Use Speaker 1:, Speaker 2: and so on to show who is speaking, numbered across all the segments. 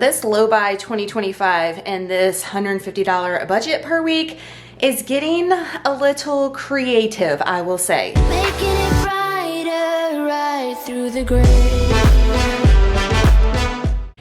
Speaker 1: This low buy 2025 and this $150 budget per week is getting a little creative, I will say.
Speaker 2: Making it brighter right through the gray.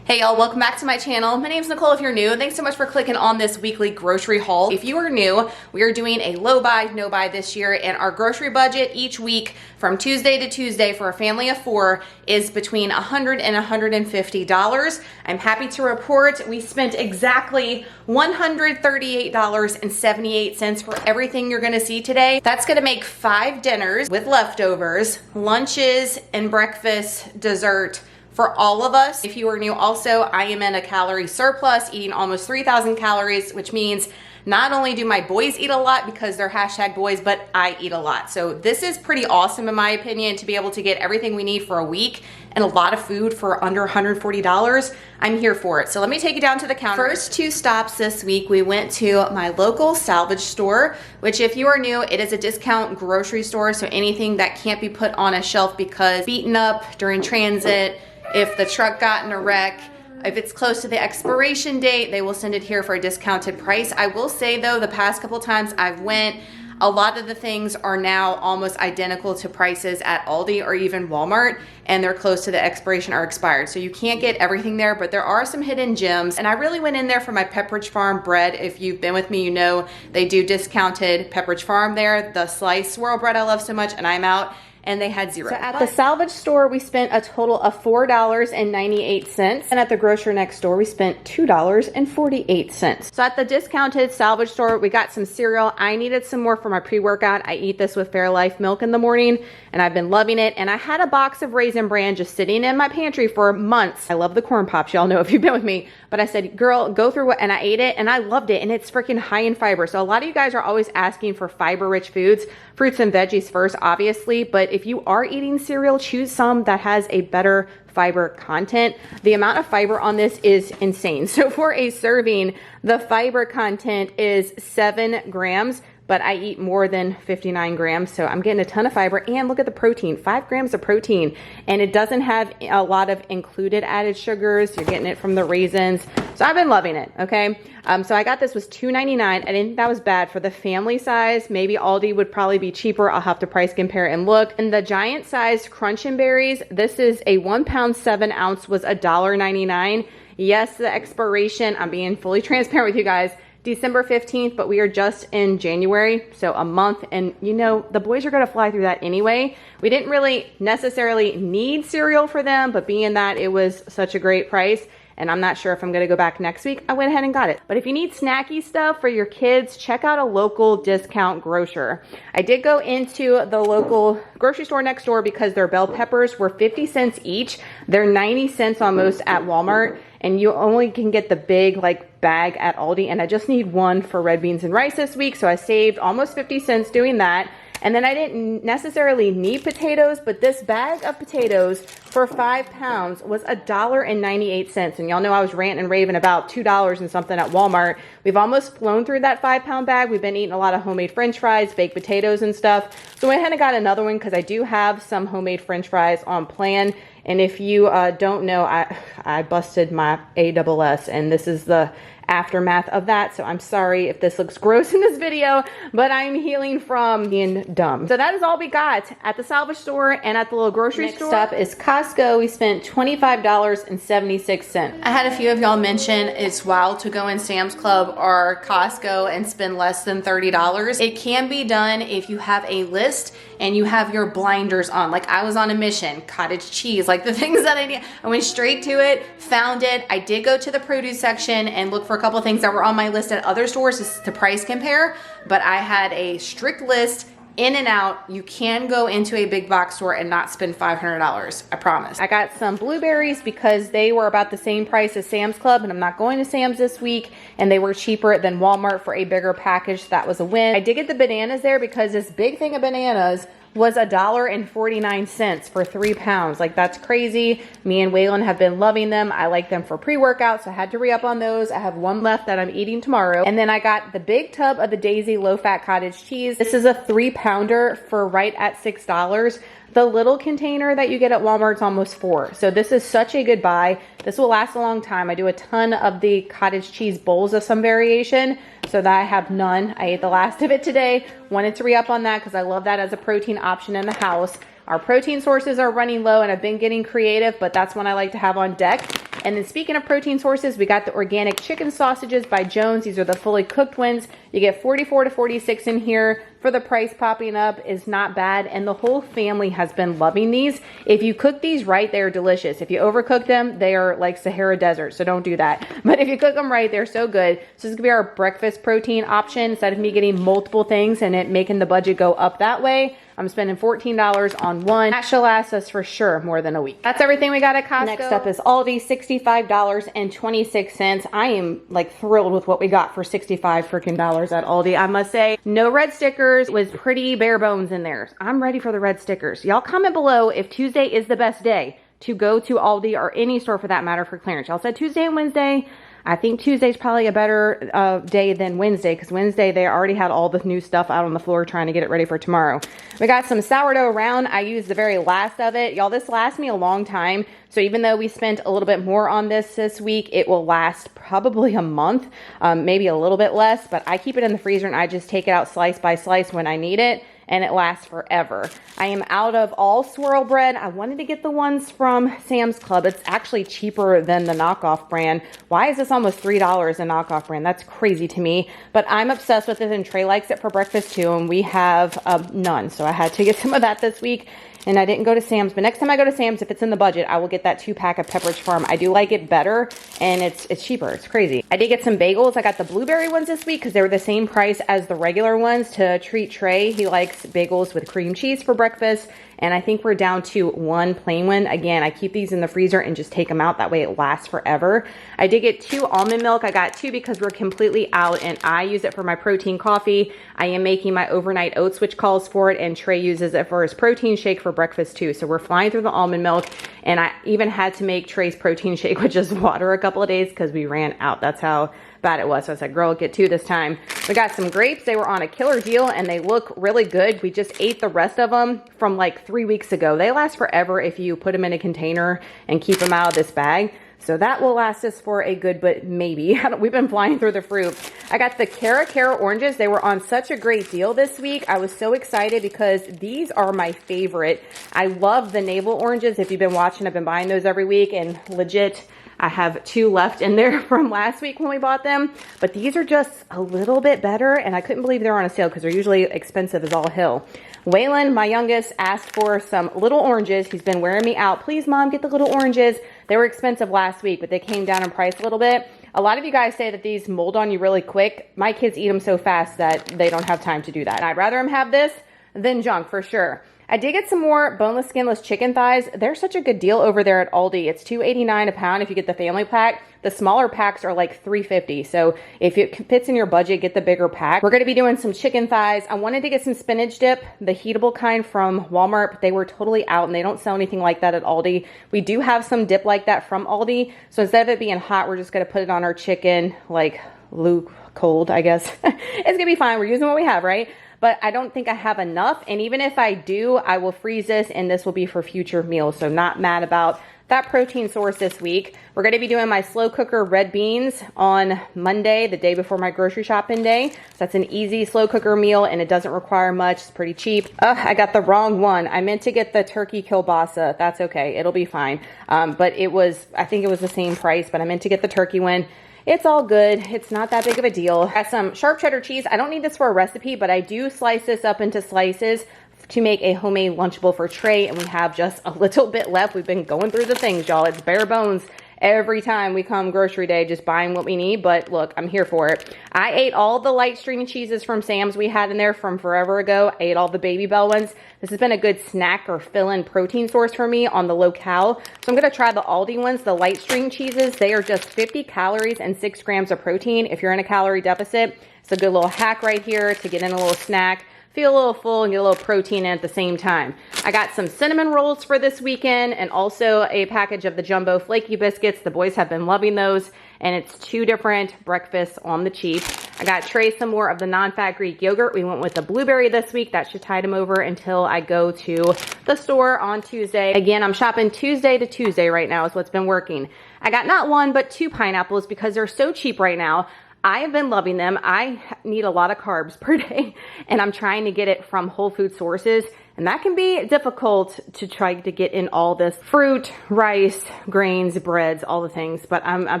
Speaker 1: Hey y'all, welcome back to my channel. My name's Nicole if you're new. Thanks so much for clicking on this weekly grocery haul. If you are new, we are doing a low buy, no buy this year, and our grocery budget each week from Tuesday to Tuesday for a family of 4 is between $100 and $150. I'm happy to report we spent exactly $138.78 for everything you're gonna see today. That's gonna make 5 dinners with leftovers, lunches, and breakfast, dessert, for all of us. If you are new also, I am in a calorie surplus, eating almost 3,000 calories, which means not only do my boys eat a lot because they're #boys, but I eat a lot. So this is pretty awesome in my opinion to be able to get everything we need for a week and a lot of food for under $140. I'm here for it. So let me take you down to the counter. First 2 stops this week, we went to my local Salvage store, which if you are new, it is a discount grocery store. So anything that can't be put on a shelf because beaten up during transit, if the truck got in a wreck, if it's close to the expiration date, they will send it here for a discounted price. I will say though, the past couple times I've went, a lot of the things are now almost identical to prices at Aldi or even Walmart, and they're close to the expiration or expired. So you can't get everything there, but there are some hidden gems. And I really went in there for my Pepperidge Farm bread. If you've been with me, you know they do discounted Pepperidge Farm there. The sliced swirl bread I love so much, and I'm out. And they had 0. So at the Salvage store, we spent a total of $4.98. And at the grocery next door, we spent $2.48. So at the discounted Salvage store, we got some cereal. I needed some more for my pre-workout. I eat this with Fairlife milk in the morning, and I've been loving it. And I had a box of Raisin Bran just sitting in my pantry for months. I love the corn pops, y'all know if you've been with me. But I said, girl, go through it, and I ate it, and I loved it, and it's freaking high in fiber. So a lot of you guys are always asking for fiber-rich foods, fruits and veggies first, obviously, but if you are eating cereal, choose some that has a better fiber content. The amount of fiber on this is insane. So for a serving, the fiber content is 7 grams, but I eat more than 59 grams, so I'm getting a ton of fiber. And look at the protein, 5 grams of protein, and it doesn't have a lot of included added sugars. You're getting it from the raisins. So I've been loving it, okay? So I got this, was $2.99. I didn't think that was bad for the family size. Maybe Aldi would probably be cheaper. I'll have to price compare and look. And the giant size Crunch Berries, this is a 1 pound 7 ounce, was $1.99. Yes, the expiration, I'm being fully transparent with you guys, December 15th, but we are just in January, so a month, and you know, the boys are gonna fly through that anyway. We didn't really necessarily need cereal for them, but being that it was such a great price, and I'm not sure if I'm gonna go back next week, I went ahead and got it. But if you need snacky stuff for your kids, check out a local discount grocer. I did go into the local grocery store next door because their bell peppers were 50 cents each. They're 90 cents almost at Walmart, and you only can get the big like bag at Aldi, and I just need 1 for red beans and rice this week, so I saved almost 50 cents doing that. And then I didn't necessarily need potatoes, but this bag of potatoes for 5 pounds was $1.98. And y'all know I was ranting and raving about $2 and something at Walmart. We've almost flown through that 5 pound bag. We've been eating a lot of homemade French fries, baked potatoes and stuff. So I went ahead and got another one because I do have some homemade French fries on plan. And if you don't know, I busted my ASS, and this is the aftermath of that. So I'm sorry if this looks gross in this video, but I'm healing from being dumb. So that is all we got at the Salvage store and at the little grocery store. Next up is Costco. We spent $25.76. I had a few of y'all mention it's wild to go in Sam's Club or Costco and spend less than $30. It can be done if you have a list and you have your blinders on. Like I was on a mission, cottage cheese, like the things that I need. I went straight to it, found it. I did go to the produce section and look for a couple of things that were on my list at other stores just to price compare, but I had a strict list. In and out, you can go into a big box store and not spend $500, I promise. I got some blueberries because they were about the same price as Sam's Club, and I'm not going to Sam's this week, and they were cheaper than Walmart for a bigger package. So that was a win. I did get the bananas there because this big thing of bananas was $1.49 for 3 pounds. Like, that's crazy. Me and Waylon have been loving them. I like them for pre-workout, so I had to re-up on those. I have one left that I'm eating tomorrow. And then I got the big tub of the Daisy low-fat cottage cheese. This is a 3-pounder for right at $6. The little container that you get at Walmart's almost $4. So this is such a good buy. This will last a long time. I do a ton of the cottage cheese bowls of some variation, so that I have none. I ate the last of it today. Wanted to re-up on that because I love that as a protein option in the house. Our protein sources are running low and I've been getting creative, but that's one I like to have on deck. And then speaking of protein sources, we got the organic chicken sausages by Jones. These are the fully cooked ones. You get 44 to 46 in here. For the price, popping up is not bad, and the whole family has been loving these. If you cook these right, they are delicious. If you overcook them, they are like Sahara Desert, so don't do that. But if you cook them right, they're so good. So this is gonna be our breakfast protein option. Instead of me getting multiple things and it making the budget go up that way, I'm spending $14 on one. That should last us for sure more than a week. That's everything we got at Costco. Next up is Aldi, $65.26. I am like thrilled with what we got for 65 freaking dollars at Aldi. I must say, no red stickers, was pretty bare bones in there. I'm ready for the red stickers. Y'all comment below if Tuesday is the best day to go to Aldi or any store for that matter for clearance. Y'all said Tuesday and Wednesday. I think Tuesday's probably a better day than Wednesday, because Wednesday they already had all the new stuff out on the floor trying to get it ready for tomorrow. We got some sourdough round. I used the very last of it. Y'all, this lasts me a long time. So even though we spent a little bit more on this week, it will last probably a month, maybe a little bit less, but I keep it in the freezer and I just take it out slice by slice when I need it, and it lasts forever. I am out of all swirl bread. I wanted to get the ones from Sam's Club. It's actually cheaper than the knockoff brand. Why is this almost $3 a knockoff brand? That's crazy to me, but I'm obsessed with it, and Trey likes it for breakfast too, and we have none. So I had to get some of that this week. And I didn't go to Sam's, but next time I go to Sam's, if it's in the budget, I will get that 2-pack of Pepperidge Farm. I do like it better, and it's cheaper. It's crazy. I did get some bagels. I got the blueberry ones this week because they were the same price as the regular ones to treat Trey. He likes bagels with cream cheese for breakfast, and I think we're down to one plain one. Again, I keep these in the freezer and just take them out. That way it lasts forever. I did get 2 almond milk. I got 2 because we're completely out, and I use it for my protein coffee. I am making my overnight oats, which calls for it, and Trey uses it for his protein shake for breakfast too. So we're flying through the almond milk, and I even had to make Trey's protein shake with just water a couple of days because we ran out. That's how bad it was. So I said, girl, get 2 this time. We got some grapes. They were on a killer deal and they look really good. We just ate the rest of them from like 3 weeks ago. They last forever if you put them in a container and keep them out of this bag. So that will last us for a good, but maybe. We've been flying through the fruit. I got the Cara oranges. They were on such a great deal this week. I was so excited because these are my favorite. I love the navel oranges. If you've been watching, I've been buying those every week, and legit, I have 2 left in there from last week when we bought them. But these are just a little bit better, and I couldn't believe they're on a sale because they're usually expensive as all hell. Waylon, my youngest, asked for some little oranges. He's been wearing me out. Please, Mom, get the little oranges. They were expensive last week, but they came down in price a little bit. A lot of you guys say that these mold on you really quick. My kids eat them so fast that they don't have time to do that. And I'd rather them have this than junk for sure. I did get some more boneless, skinless chicken thighs. They're such a good deal over there at Aldi. It's $2.89 a pound if you get the family pack. The smaller packs are like $3.50. So if it fits in your budget, get the bigger pack. We're going to be doing some chicken thighs. I wanted to get some spinach dip, the heatable kind from Walmart, but they were totally out and they don't sell anything like that at Aldi. We do have some dip like that from Aldi. So instead of it being hot, we're just going to put it on our chicken like luke cold, I guess. It's going to be fine. We're using what we have, right? But I don't think I have enough. And even if I do, I will freeze this and this will be for future meals. So not mad about that protein source this week. We're going to be doing my slow cooker red beans on Monday, the day before my grocery shopping day. So that's an easy slow cooker meal and it doesn't require much. It's pretty cheap. I got the wrong one. I meant to get the turkey kielbasa. That's okay. It'll be fine. But I think it was the same price, but I meant to get the turkey one. It's all good. It's not that big of a deal. Got some sharp cheddar cheese. I don't need this for a recipe, but I do slice this up into slices to make a homemade Lunchable for Trey, and we have just a little bit left. We've been going through the things, y'all. It's bare bones every time we come grocery day, just buying what we need, but look, I'm here for it. I ate all the light stringy cheeses from Sam's we had in there from forever ago. I ate all the Baby Bell ones. This has been a good snack or fill-in protein source for me on the low-cal. So I'm going to try the Aldi ones, the light string cheeses. They are just 50 calories and 6 grams of protein. If you're in a calorie deficit, it's a good little hack right here to get in a little snack. Feel a little full and get a little protein in at the same time. I got some cinnamon rolls for this weekend and also a package of the jumbo flaky biscuits. The boys have been loving those, and it's 2 different breakfasts on the cheap. I got Trey some more of the non-fat Greek yogurt. We went with the blueberry this week. That should tide him over until I go to the store on Tuesday. Again, I'm shopping Tuesday to Tuesday right now is what's been working. I got not one, but 2 pineapples because they're so cheap right now. I have been loving them. I need a lot of carbs per day, and I'm trying to get it from whole food sources. And that can be difficult to try to get in all this fruit, rice, grains, breads, all the things. But I've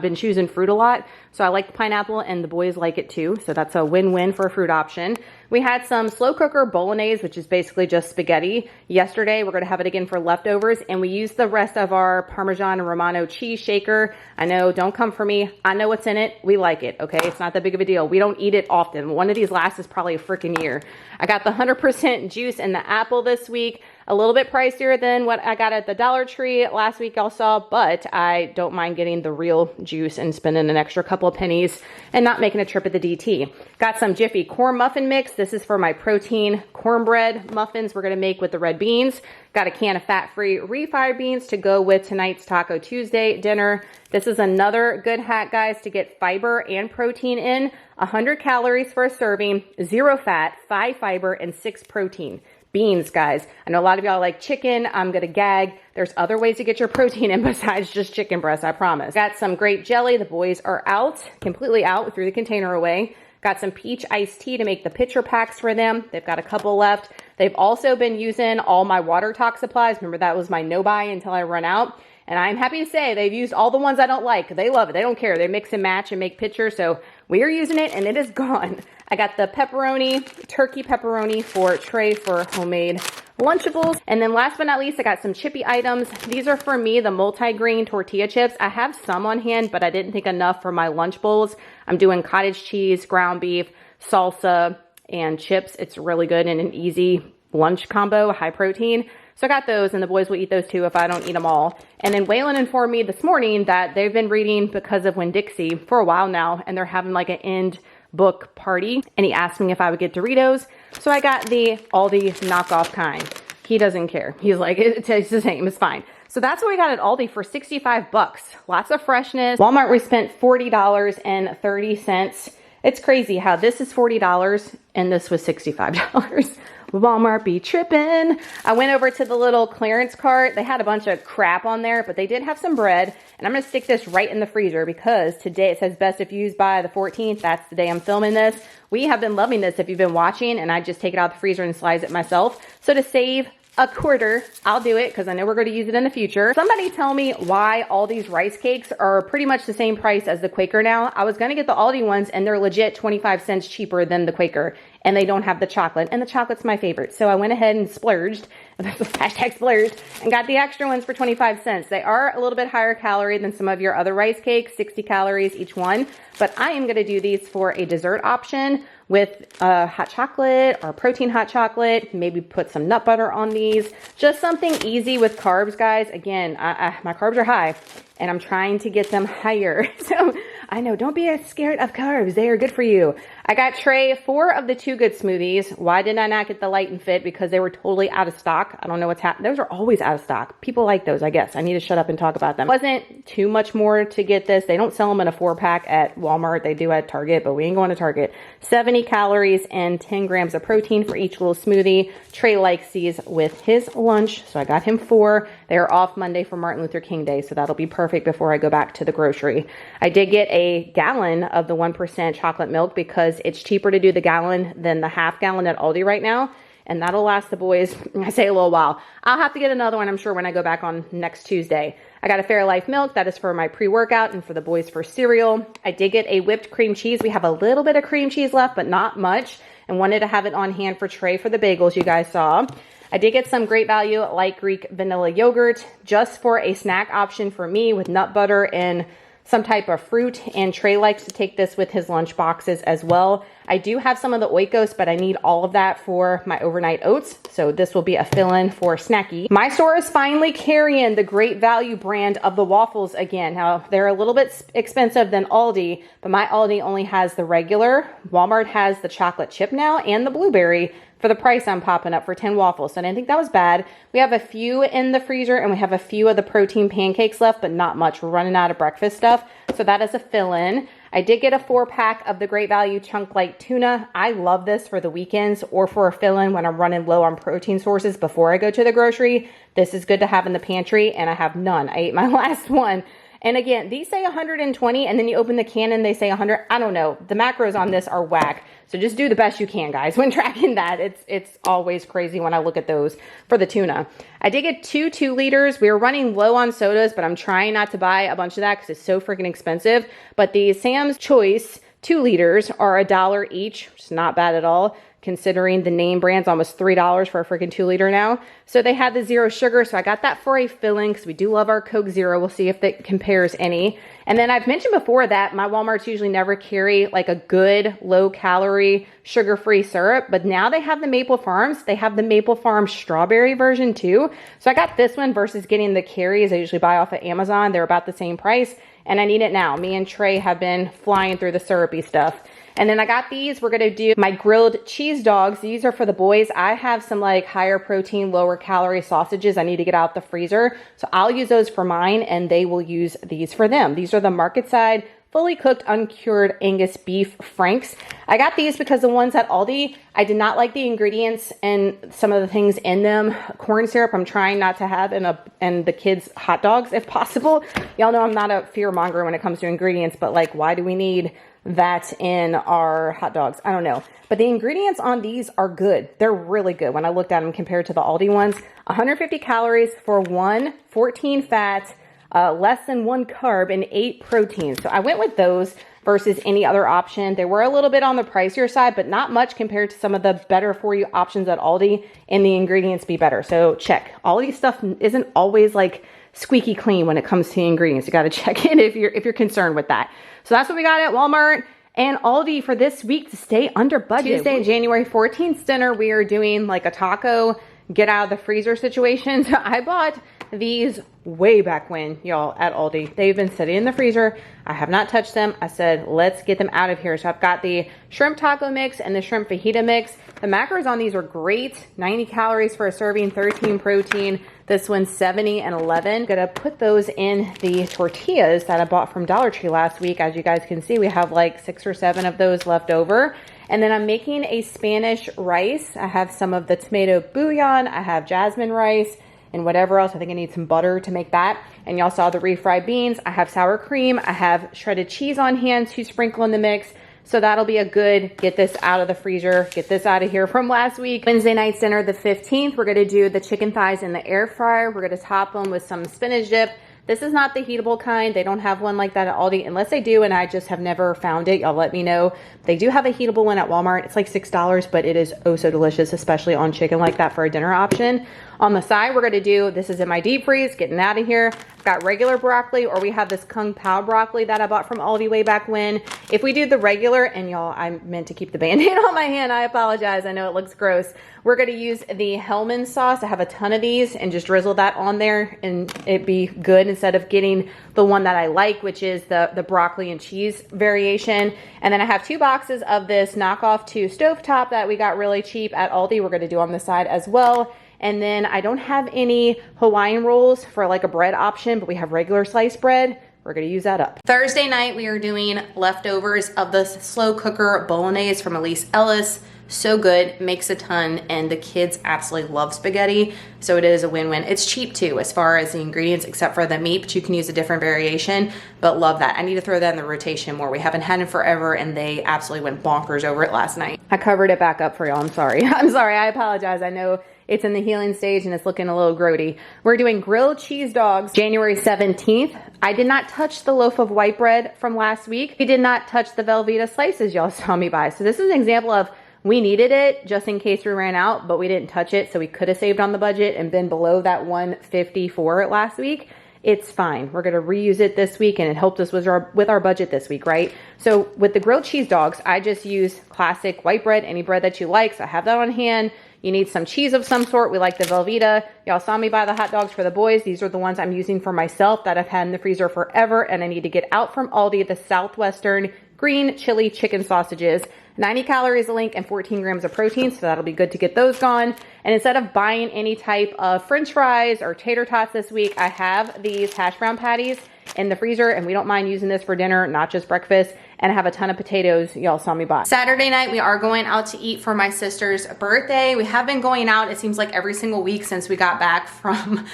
Speaker 1: been choosing fruit a lot. So I like the pineapple and the boys like it too. So that's a win-win for a fruit option. We had some slow cooker Bolognese, which is basically just spaghetti. Yesterday, we're gonna have it again for leftovers. And we used the rest of our Parmesan Romano cheese shaker. I know, don't come for me. I know what's in it. We like it, okay? It's not that big of a deal. We don't eat it often. One of these lasts us probably a freaking year. I got the 100% juice and the apple this week. A little bit pricier than what I got at the Dollar Tree last week y'all saw, but I don't mind getting the real juice and spending an extra couple of pennies and not making a trip at the DT. Got some Jiffy corn muffin mix. This is for my protein cornbread muffins we're gonna make with the red beans. Got a can of fat-free refried beans to go with tonight's Taco Tuesday dinner. This is another good hack, guys, to get fiber and protein in. 100 calories for a serving, 0 fat, 5 fiber, and 6 protein. Beans, guys. I know a lot of y'all like chicken. I'm gonna gag. There's other ways to get your protein in besides just chicken breast, I promise. Got some grape jelly. The boys are out, completely out, threw the container away. Got some peach iced tea to make the pitcher packs for them. They've got a couple left. They've also been using all my water talk supplies. Remember, that was my no buy until I run out. And I'm happy to say they've used all the ones I don't like. They love it. They don't care. They mix and match and make pitchers. So we are using it and it is gone. I got the pepperoni, turkey pepperoni for Trey for homemade Lunchables. And then last but not least, I got some chippy items. These are for me, the multi-grain tortilla chips. I have some on hand, but I didn't think enough for my lunch bowls. I'm doing cottage cheese, ground beef, salsa, and chips. It's really good and an easy lunch combo, high protein. So I got those, and the boys will eat those too if I don't eat them all. And then Waylon informed me this morning that they've been reading Because of Winn-Dixie for a while now, and they're having like an end book party, and he asked me if I would get Doritos. So I got the Aldi knockoff kind. He doesn't care. He's like, it tastes the same, it's fine. So that's what we got at Aldi for 65 bucks. Lots of freshness. Walmart, we spent $40.30. It's crazy how this is $40 and this was $65. Walmart be tripping. I went over to the little clearance cart. They had a bunch of crap on there, but they did have some bread. And I'm going to stick this right in the freezer because today it says best if used by the 14th. That's the day I'm filming this. We have been loving this if you've been watching, and I just take it out of the freezer and slice it myself. So to save a quarter, I'll do it because I know we're going to use it in the future. Somebody tell me why all these rice cakes are pretty much the same price as the Quaker now. I was going to get the Aldi ones and they're legit 25 cents cheaper than the Quaker, and they don't have the chocolate, and the chocolate's my favorite. So I went ahead and splurged, hashtag splurged, and got the extra ones for 25 cents. They are a little bit higher calorie than some of your other rice cakes, 60 calories each one, but I am going to do these for a dessert option with hot chocolate or protein hot chocolate. Maybe put some nut butter on these. Just something easy with carbs, guys. Again, my carbs are high and I'm trying to get them higher. So I know, don't be scared of carbs. They are good for you. I got Trey 4 of the Too Good smoothies. Why did I not get the Light and Fit? Because they were totally out of stock. I don't know what's happening. Those are always out of stock. People like those, I guess. I need to shut up and talk about them. Wasn't too much more to get this. They don't sell them in a 4-pack at Walmart. They do at Target, but we ain't going to Target. 70 calories and 10 grams of protein for each little smoothie. Trey likes these with his lunch, so I got him 4. They are off Monday for Martin Luther King Day, so that'll be perfect before I go back to the grocery. I did get a gallon of the 1% chocolate milk because it's cheaper to do the gallon than the half gallon at Aldi right now. And that'll last the boys, I say a little while. I'll have to get another one, I'm sure, when I go back on next Tuesday. I got a Fairlife milk. That is for my pre-workout and for the boys for cereal. I did get a whipped cream cheese. We have a little bit of cream cheese left, but not much. And wanted to have it on hand for Trey for the bagels you guys saw. I did get some Great Value Light Greek vanilla yogurt just for a snack option for me with nut butter and some type of fruit, and Trey likes to take this with his lunch boxes as well. I do have some of the Oikos, but I need all of that for my overnight oats, so this will be a fill-in for snacky. My store is finally carrying the Great Value brand of the waffles again. Now, they're a little bit expensive than Aldi, but my Aldi only has the regular. Walmart has the chocolate chip now and the blueberry for the price I'm popping up for 10 waffles. So I didn't think that was bad. We have a few in the freezer and we have a few of the protein pancakes left, but not much. We're running out of breakfast stuff. So that is a fill-in. I did get a 4-pack of the Great Value Chunk Light Tuna. I love this for the weekends or for a fill-in when I'm running low on protein sources before I go to the grocery. This is good to have in the pantry, and I have none. I ate my last one. And again, these say 120, and then you open the Canon, they say 100. I don't know. The macros on this are whack. So just do the best you can, guys, when tracking that. It's always crazy when I look at those for the tuna. I did get 2 liters. We were running low on sodas, but I'm trying not to buy a bunch of that because it's so freaking expensive. But the Sam's Choice 2 liters are $1 each, which is not bad at all, considering the name brand's almost $3 for a freaking 2 liter now. So they had the 0 sugar, so I got that for a fill-in because we do love our Coke Zero. We'll see if that compares any. And then I've mentioned before that my Walmarts usually never carry like a good low-calorie sugar-free syrup, but now they have the Maple Farms. They have the Maple Farms strawberry version too. So I got this one versus getting the carries I usually buy off of Amazon. They're about the same price, and I need it now. Me and Trey have been flying through the syrupy stuff. And then I got these. We're going to do my grilled cheese dogs. These are for the boys. I have some like higher protein, lower calorie sausages I need to get out the freezer. So I'll use those for mine, and they will use these for them. These are the market side, fully cooked, uncured Angus beef franks. I got these because the ones at Aldi, I did not like the ingredients and some of the things in them. Corn syrup, I'm trying not to have in the kids' hot dogs if possible. Y'all know I'm not a fear monger when it comes to ingredients, but like, why do we need that in our hot dogs? I don't know. But the ingredients on these are good. They're really good when I looked at them compared to the Aldi ones. 150 calories for 1, 14 fat, less than 1 carb, and 8 protein. So I went with those versus any other option. They were a little bit on the pricier side, but not much compared to some of the better for you options at Aldi, and the ingredients be better. So check. Aldi stuff isn't always like squeaky clean when it comes to the ingredients. You got to check in if you're concerned with that. So that's what we got at Walmart and Aldi for this week to stay under budget. Tuesday, January 14th dinner, we are doing like a taco get out of the freezer situation. So I bought these way back when, y'all, at Aldi. They've been sitting in the freezer. I have not touched them. I said, let's get them out of here. So I've got the shrimp taco mix and the shrimp fajita mix. The macros on these are great. 90 calories for a serving, 13 protein. This one's 70 and 11. Gonna put those in the tortillas that I bought from Dollar Tree last week. As you guys can see, we have like 6 or 7 of those left over. And then I'm making a Spanish rice. I have some of the tomato bouillon. I have jasmine rice and whatever else. I think I need some butter to make that. And y'all saw the refried beans. I have sour cream. I have shredded cheese on hand to sprinkle in the mix. So that'll be a good, get this out of the freezer, get this out of here from last week. Wednesday night's dinner, the 15th, we're gonna do the chicken thighs in the air fryer. We're gonna top them with some spinach dip. This is not the heatable kind. They don't have one like that at Aldi, unless they do, and I just have never found it. Y'all let me know. They do have a heatable one at Walmart. It's like $6, but it is oh so delicious, especially on chicken like that for a dinner option. On the side, we're gonna do, this is in my deep freeze, getting out of here. I've got regular broccoli, or we have this Kung Pao broccoli that I bought from Aldi way back when. If we do the regular, and y'all, I meant to keep the Band-Aid on my hand. I apologize. I know it looks gross. We're gonna use the Hellmann's sauce. I have a ton of these, and just drizzle that on there, and it'd be good instead of getting the one that I like, which is the broccoli and cheese variation. And then I have 2 boxes of this knockoff 2 stovetop that we got really cheap at Aldi. We're gonna do on the side as well. And then I don't have any Hawaiian rolls for like a bread option, but we have regular sliced bread. We're gonna use that up. Thursday night, we are doing leftovers of the slow cooker Bolognese from Elise Ellis. So good, makes a ton, and the kids absolutely love spaghetti, so it is a win-win. It's cheap too as far as the ingredients, except for the meat, but you can use a different variation, but love that. I need to throw that in the rotation more. We haven't had it forever, and they absolutely went bonkers over it last night. I covered it back up for y'all, I'm sorry. I'm sorry, I apologize. I know it's in the healing stage and it's looking a little grody. We're doing grilled cheese dogs January 17th. I did not touch the loaf of white bread from last week. We did not touch the Velveeta slices y'all saw me buy. So this is an example of we needed it just in case we ran out, but we didn't touch it. So we could have saved on the budget and been below that 154 last week. It's fine. We're gonna reuse it this week, and it helped us with our budget this week, right? So with the grilled cheese dogs, I just use classic white bread, any bread that you like. So I have that on hand. You need some cheese of some sort. We like the Velveeta. Y'all saw me buy the hot dogs for the boys. These are the ones I'm using for myself that I've had in the freezer forever, and I need to get out from Aldi, the Southwestern green chili chicken sausages. 90 calories a link and 14 grams of protein, so that'll be good to get those gone. And instead of buying any type of french fries or tater tots this week, I have these hash brown patties. in the freezer, and we don't mind using this for dinner, not just breakfast. And I have a ton of potatoes y'all saw me buy. Saturday night, we are going out to eat for my sister's birthday. We have been going out, it seems like every single week since we got back from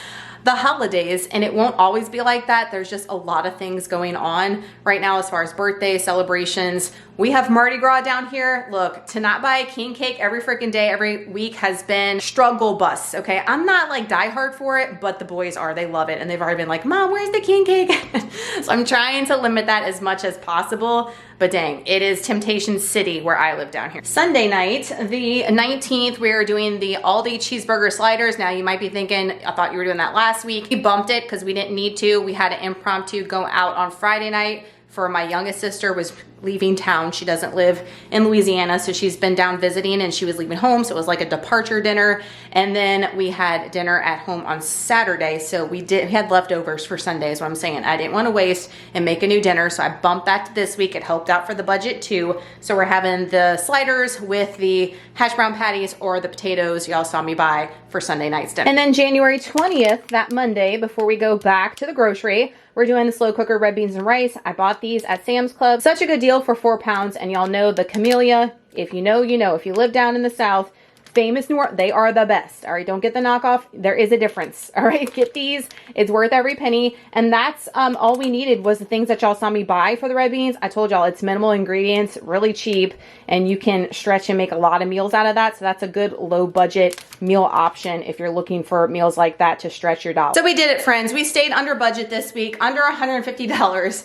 Speaker 1: the holidays, and it won't always be like that. There's just a lot of things going on right now as far as birthday celebrations. We have Mardi Gras down here. Look, to not buy a king cake every freaking day, every week has been struggle bus, okay? I'm not like diehard for it, but the boys are, they love it. And they've already been like, Mom, where's the king cake? So I'm trying to limit that as much as possible, but dang, it is Temptation City where I live down here. Sunday night, the 19th, we are doing the Aldi cheeseburger sliders. Now you might be thinking, I thought you were doing that last week. We bumped it because we didn't need to. We had an impromptu go out on Friday night for my youngest sister was leaving town. She doesn't live in Louisiana, so she's been down visiting and she was leaving home, so it was like a departure dinner. And then we had dinner at home on Saturday, so we had leftovers for Sunday is what I'm saying. I didn't want to waste and make a new dinner, so I bumped that to this week. It helped out for the budget too. So we're having the sliders with the hash brown patties or the potatoes y'all saw me buy for Sunday night's dinner. And then January 20th, that Monday, before we go back to the grocery, we're doing the slow cooker red beans and rice. I bought these at Sam's Club. Such a good deal for 4 pounds. And y'all know the Camellia. If you know, you know. If you live down in the South, famous New Orleans, they are the best. All right, don't get the knockoff. There is a difference. All right, get these. It's worth every penny. And that's all we needed was the things that y'all saw me buy for the red beans. I told y'all it's minimal ingredients, really cheap, and you can stretch and make a lot of meals out of that. So that's a good low budget meal option if you're looking for meals like that to stretch your dollar. So we did it, friends. We stayed under budget this week, under $150.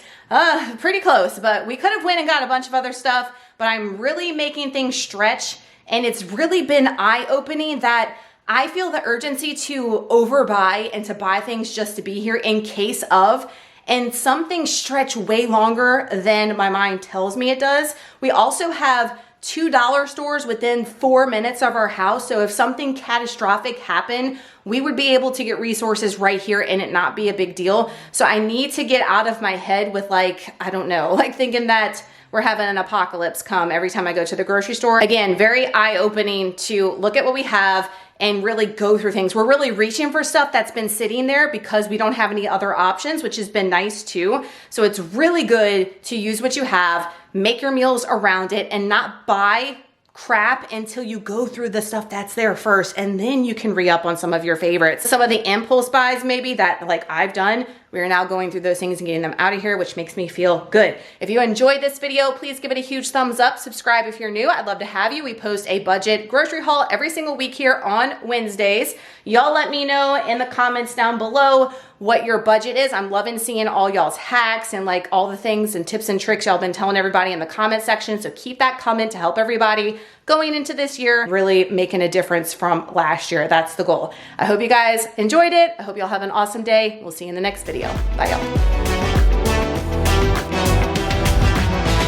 Speaker 1: Pretty close, but we could have went and got a bunch of other stuff, but I'm really making things stretch. And it's really been eye-opening that I feel the urgency to overbuy and to buy things just to be here in case of, and some things stretch way longer than my mind tells me it does. We also have $2 stores within 4 minutes of our house. So if something catastrophic happened, we would be able to get resources right here and it not be a big deal. So I need to get out of my head with like, I don't know, like thinking that we're having an apocalypse come every time I go to the grocery store. Again, very eye-opening to look at what we have and really go through things. We're really reaching for stuff that's been sitting there because we don't have any other options, which has been nice too. So it's really good to use what you have, make your meals around it, and not buy crap until you go through the stuff that's there first, and then you can re-up on some of your favorites. Some of the impulse buys maybe that like I've done, we are now going through those things and getting them out of here, which makes me feel good. If you enjoyed this video, please give it a huge thumbs up. Subscribe if you're new. I'd love to have you. We post a budget grocery haul every single week here on Wednesdays. Y'all let me know in the comments down below what your budget is. I'm loving seeing all y'all's hacks and like all the things and tips and tricks y'all been telling everybody in the comment section. So keep that coming to help everybody going into this year, really making a difference from last year. That's the goal. I hope you guys enjoyed it. I hope y'all have an awesome day. We'll see you in the next video. Bye, y'all.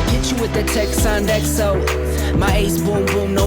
Speaker 3: Hit you with the text on deck, so my ace boom boom, no